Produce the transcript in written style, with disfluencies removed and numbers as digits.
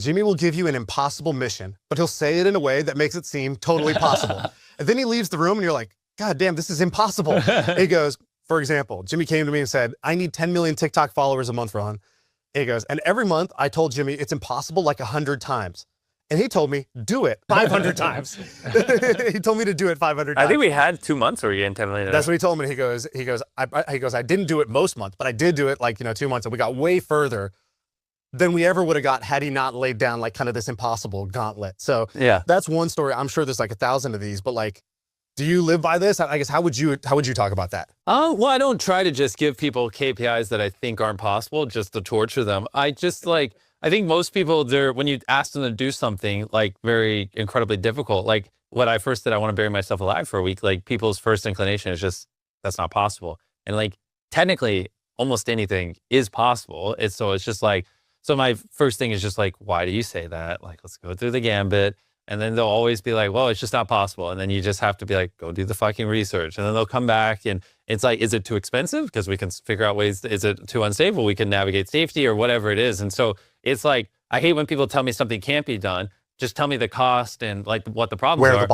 Jimmy will give you an impossible mission, but he'll say it in a way that makes it seem totally possible. And then he leaves the room and you're like, God damn, this is impossible. He goes, for example, Jimmy came to me and said, I need 10 million TikTok followers a month, Ron. He goes, and every month I told Jimmy it's impossible like 100 times. And he told me, do it 500 times. He told me to do it 500 times. I think we had 2 months where we getting 10 million. That's what he told me. He goes, I didn't do it most months, but I did do it like, 2 months, and we got way further than we ever would have got had he not laid down like kind of this impossible gauntlet. So yeah, that's one story. I'm sure there's like 1,000 of these, but like, do you live by this? I guess, how would you talk about that? Well, I don't try to just give people KPIs that I think aren't possible just to torture them. I think most people, when you ask them to do something like very incredibly difficult, like what I first did, I want to bury myself alive for a week, like people's first inclination is just, that's not possible. And like, technically almost anything is possible. It's just like, so my first thing is just like, why do you say that? Like, let's go through the gambit. And then they'll always be like, well, it's just not possible. And then you just have to be like, go do the fucking research. And then they'll come back and it's like, is it too expensive? Because we can figure out ways, is it too unstable? We can navigate safety or whatever it is. And so it's like, I hate when people tell me something can't be done. Just tell me the cost and like what the problems are.